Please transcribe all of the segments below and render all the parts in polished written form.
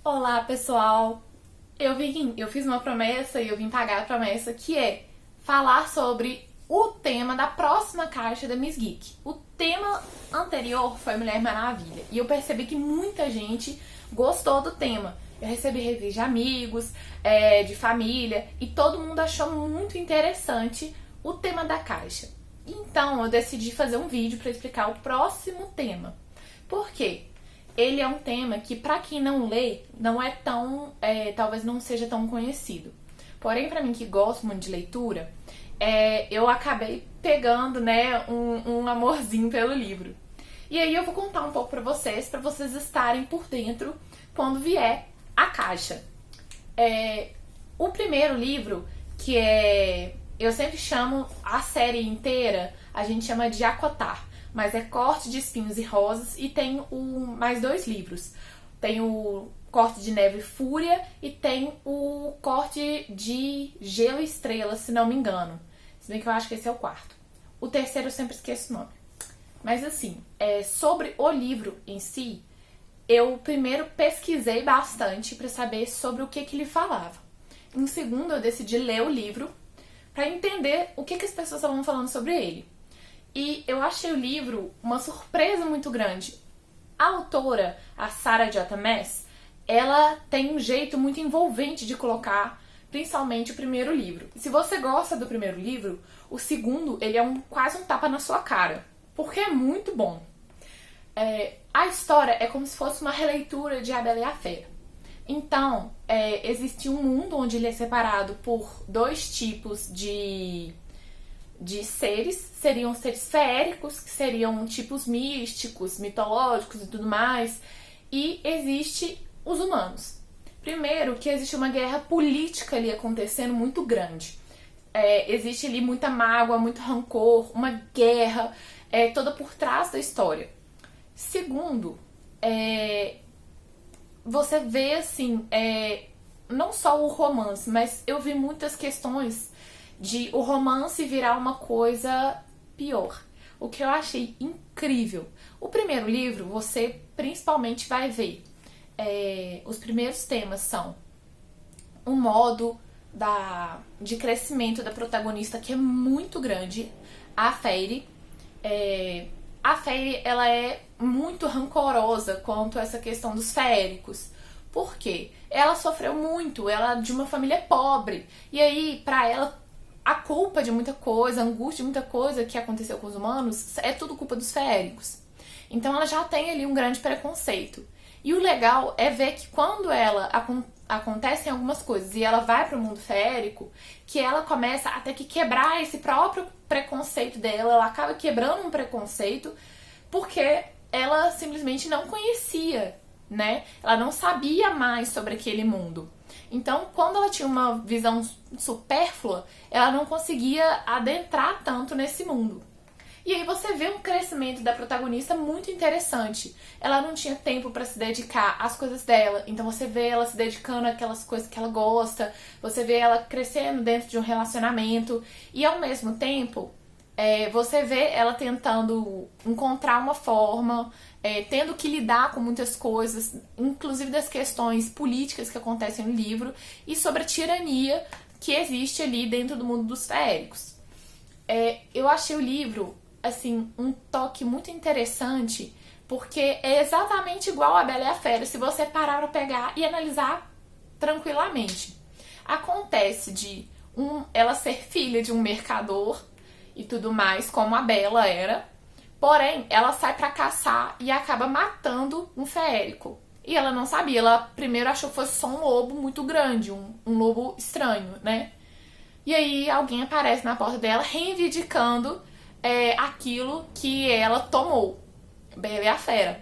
Olá, pessoal! Eu fiz uma promessa e eu vim pagar a promessa, que é falar sobre o tema da próxima caixa da Miss Geek. O tema anterior foi Mulher Maravilha e eu percebi que muita gente gostou do tema. Eu recebi reviews de amigos, de família, e todo mundo achou muito interessante o tema da caixa. Então eu decidi fazer um vídeo para explicar o próximo tema. Por quê? Ele é um tema que, pra quem não lê, não é tão, talvez não seja tão conhecido. Porém, pra mim que gosto muito de leitura, eu acabei pegando, né, um amorzinho pelo livro. E aí eu vou contar um pouco pra vocês estarem por dentro quando vier a caixa. O primeiro livro, que eu sempre chamo a série inteira, a gente chama de Acotar. Mas é Corte de Espinhos e Rosas, e tem mais dois livros. Tem o Corte de Neve e Fúria e tem o Corte de Gelo e Estrela, se não me engano. Se bem que eu acho que esse é o quarto. O terceiro eu sempre esqueço o nome. Mas assim, sobre o livro em si, eu primeiro pesquisei bastante para saber sobre o que ele falava. Em segundo, eu decidi ler o livro para entender o que as pessoas estavam falando sobre ele. E eu achei o livro uma surpresa muito grande. A autora, a Sarah J. Maas, ela tem um jeito muito envolvente de colocar, principalmente o primeiro livro. E se você gosta do primeiro livro, o segundo, ele é quase um tapa na sua cara, porque é muito bom. A história é como se fosse uma releitura de A Bela e a Fera. Então, existe um mundo onde ele é separado por dois tipos de seres. Seriam seres feéricos, que seriam tipos místicos, mitológicos e tudo mais, e existe os humanos. Primeiro, que existe uma guerra política ali acontecendo muito grande. Existe ali muita mágoa, muito rancor, uma guerra toda por trás da história. Segundo, você vê assim, não só o romance, mas eu vi muitas questões de o romance virar uma coisa pior. O que eu achei incrível. O primeiro livro, você principalmente vai ver. Os primeiros temas são um modo de crescimento da protagonista, que é muito grande, a Fairy. A Fairy, ela é muito rancorosa quanto a essa questão dos feéricos. Por quê? Ela sofreu muito, ela é de uma família pobre. E aí, pra ela, a culpa de muita coisa, a angústia de muita coisa que aconteceu com os humanos, é tudo culpa dos feéricos. Então ela já tem ali um grande preconceito. E o legal é ver que quando acontecem algumas coisas e ela vai para o mundo feérico, que ela começa a ter que quebrar esse próprio preconceito dela, ela acaba quebrando um preconceito porque ela simplesmente não conhecia, né? Ela não sabia mais sobre aquele mundo. Então, quando ela tinha uma visão supérflua, ela não conseguia adentrar tanto nesse mundo. E aí você vê um crescimento da protagonista muito interessante. Ela não tinha tempo para se dedicar às coisas dela, então você vê ela se dedicando àquelas coisas que ela gosta, você vê ela crescendo dentro de um relacionamento, e ao mesmo tempo, você vê ela tentando encontrar uma forma, tendo que lidar com muitas coisas, inclusive das questões políticas que acontecem no livro, e sobre a tirania que existe ali dentro do mundo dos feéricos. Eu achei o livro, assim, um toque muito interessante, porque é exatamente igual a Bela e a Fera, se você parar pra pegar e analisar tranquilamente. Acontece de ela ser filha de um mercador e tudo mais, como a Bela era, porém, ela sai pra caçar e acaba matando um feérico. E ela não sabia, ela primeiro achou que fosse só um lobo muito grande, um lobo estranho, né? E aí alguém aparece na porta dela reivindicando aquilo que ela tomou, Bela e a Fera.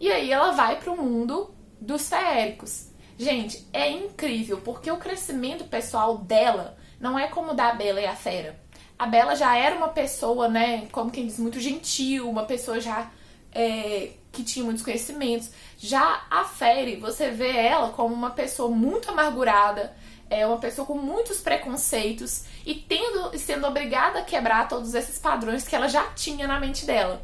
E aí ela vai pro mundo dos feéricos. Gente, é incrível, porque o crescimento pessoal dela não é como o da Bela e a Fera. A Bela já era uma pessoa, né, como quem diz, muito gentil, uma pessoa já que tinha muitos conhecimentos. Já a Fairy, você vê ela como uma pessoa muito amargurada, uma pessoa com muitos preconceitos e sendo obrigada a quebrar todos esses padrões que ela já tinha na mente dela.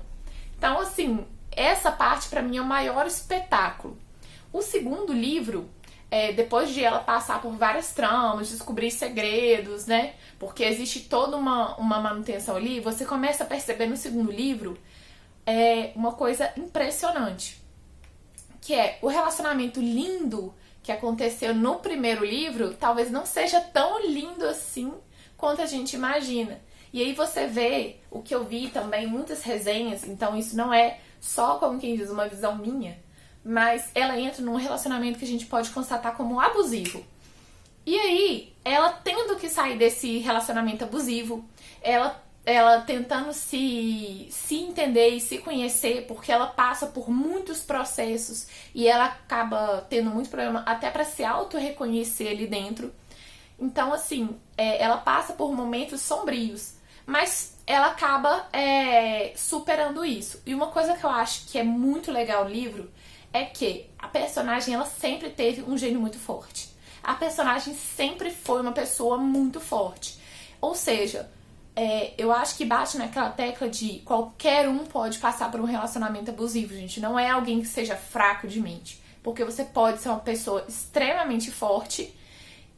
Então, assim, essa parte pra mim é o maior espetáculo. O segundo livro, depois de ela passar por várias tramas, descobrir segredos, né? Porque existe toda uma manutenção ali, você começa a perceber no segundo livro uma coisa impressionante, que é o relacionamento lindo que aconteceu no primeiro livro, talvez não seja tão lindo assim quanto a gente imagina. E aí você vê, o que eu vi também, muitas resenhas, então isso não é só, como quem diz, uma visão minha, mas ela entra num relacionamento que a gente pode constatar como abusivo. E aí, ela tendo que sair desse relacionamento abusivo, ela tentando se entender e se conhecer, porque ela passa por muitos processos e ela acaba tendo muito problema até para se auto-reconhecer ali dentro. Então, assim, ela passa por momentos sombrios, mas ela acaba superando isso. E uma coisa que eu acho que é muito legal no livro é que a personagem, ela sempre teve um gênio muito forte. A personagem sempre foi uma pessoa muito forte. Ou seja, eu acho que bate naquela tecla de qualquer um pode passar por um relacionamento abusivo, gente. Não é alguém que seja fraco de mente. Porque você pode ser uma pessoa extremamente forte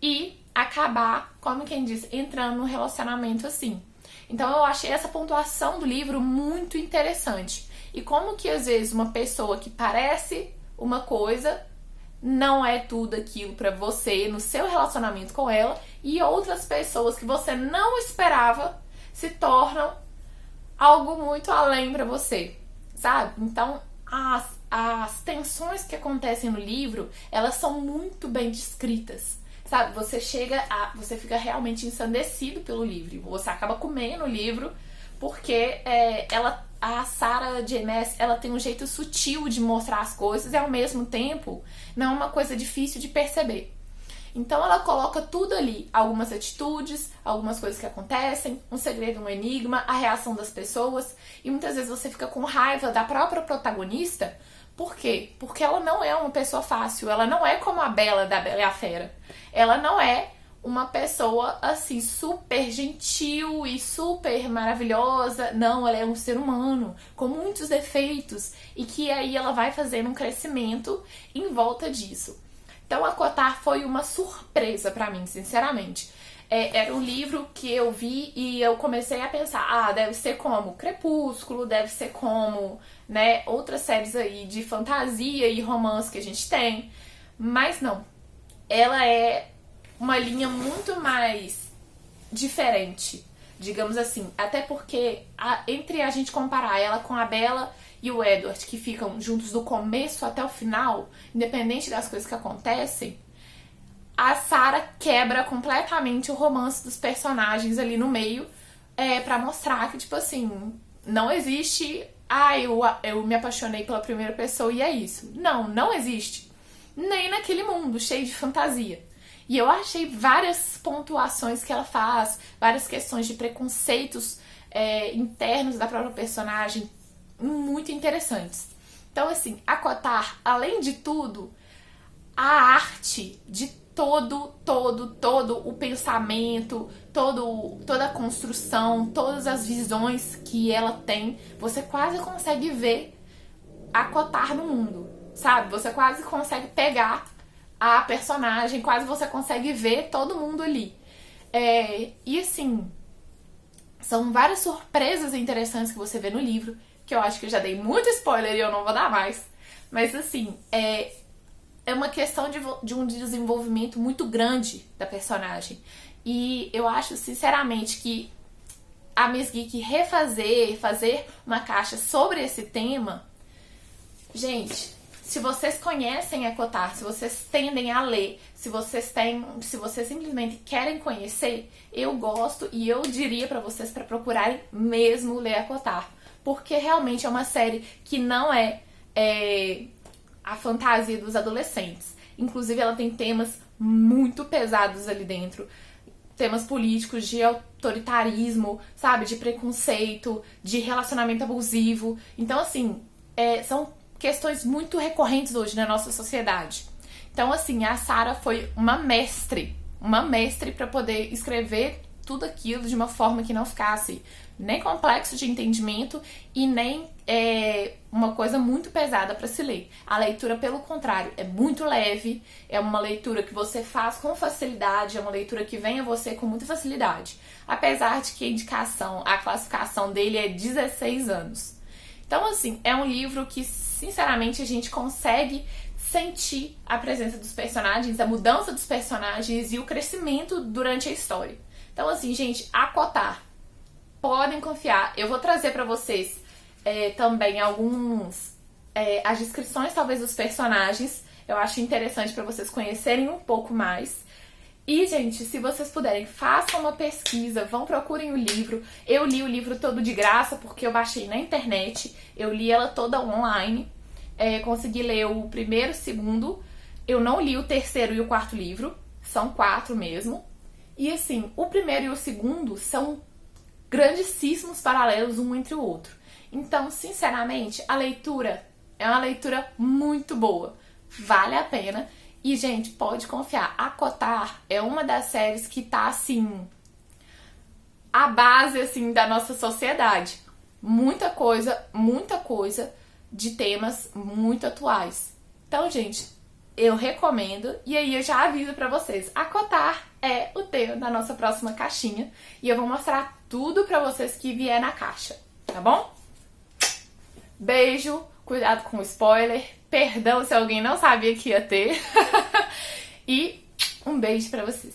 e acabar, como quem diz, entrando num relacionamento assim. Então eu achei essa pontuação do livro muito interessante. E como que às vezes uma pessoa que parece uma coisa não é tudo aquilo pra você no seu relacionamento com ela, e outras pessoas que você não esperava se tornam algo muito além pra você, sabe? Então as tensões que acontecem no livro, elas são muito bem descritas. Sabe, você fica realmente ensandecido pelo livro. Você acaba comendo o livro, porque a Sarah J. Maas, ela tem um jeito sutil de mostrar as coisas e ao mesmo tempo não é uma coisa difícil de perceber. Então ela coloca tudo ali, algumas atitudes, algumas coisas que acontecem, um segredo, um enigma, a reação das pessoas, e muitas vezes você fica com raiva da própria protagonista. Por quê? Porque ela não é uma pessoa fácil, ela não é como a Bella da Bela e a Fera. Ela não é uma pessoa assim super gentil e super maravilhosa. Não, ela é um ser humano com muitos defeitos e que aí ela vai fazendo um crescimento em volta disso. Então, ACOTAR foi uma surpresa pra mim, sinceramente. Era um livro que eu vi e eu comecei a pensar, deve ser como Crepúsculo, deve ser como, né, outras séries aí de fantasia e romance que a gente tem. Mas não, ela é uma linha muito mais diferente, digamos assim. Até porque, entre a gente comparar ela com a Bella e o Edward, que ficam juntos do começo até o final, independente das coisas que acontecem, a Sarah quebra completamente o romance dos personagens ali no meio, pra mostrar que, tipo assim, não existe, eu me apaixonei pela primeira pessoa e é isso. Não existe. Nem naquele mundo cheio de fantasia. E eu achei várias pontuações que ela faz, várias questões de preconceitos internos da própria personagem muito interessantes. Então, assim, ACOTAR, além de tudo, a arte de todo o pensamento, toda a construção, todas as visões que ela tem, você quase consegue ver ACOTAR no mundo, sabe? Você quase consegue pegar a personagem, quase você consegue ver todo mundo ali. E assim, são várias surpresas interessantes que você vê no livro, que eu acho que eu já dei muito spoiler e eu não vou dar mais. Mas assim, é uma questão de um desenvolvimento muito grande da personagem. E eu acho, sinceramente, que a Miss Geek fazer uma caixa sobre esse tema, gente, se vocês conhecem ACOTAR, se vocês tendem a ler, se vocês simplesmente querem conhecer, eu gosto e eu diria pra vocês pra procurarem mesmo ler ACOTAR, porque realmente é uma série que não é a fantasia dos adolescentes. Inclusive ela tem temas muito pesados ali dentro, temas políticos, de autoritarismo, sabe, de preconceito, de relacionamento abusivo. Então assim, são questões muito recorrentes hoje na nossa sociedade. Então assim, a Sarah foi uma mestre para poder escrever tudo aquilo de uma forma que não ficasse nem complexo de entendimento e nem uma coisa muito pesada para se ler. A leitura, pelo contrário, é muito leve, é uma leitura que você faz com facilidade, é uma leitura que vem a você com muita facilidade. Apesar de que a classificação dele é 16 anos. Então, assim, é um livro que, sinceramente, a gente consegue sentir a presença dos personagens, a mudança dos personagens e o crescimento durante a história. Então, assim, gente, acotar. Podem confiar. Eu vou trazer pra vocês também as descrições, talvez, dos personagens. Eu acho interessante pra vocês conhecerem um pouco mais. E, gente, se vocês puderem, façam uma pesquisa, procurem o livro. Eu li o livro todo de graça, porque eu baixei na internet. Eu li ela toda online. Consegui ler o primeiro, o segundo. Eu não li o terceiro e o quarto livro. São 4 mesmo. E, assim, o primeiro e o segundo são grandíssimos paralelos um entre o outro. Então, sinceramente, a leitura é uma leitura muito boa. Vale a pena. E, gente, pode confiar. ACOTAR é uma das séries que tá, assim, a base, assim, da nossa sociedade. Muita coisa de temas muito atuais. Então, gente, eu recomendo. E aí eu já aviso pra vocês. ACOTAR é o tema da nossa próxima caixinha. E eu vou mostrar tudo pra vocês que vier na caixa. Tá bom? Beijo. Cuidado com o spoiler. Perdão se alguém não sabia que ia ter. E um beijo pra vocês.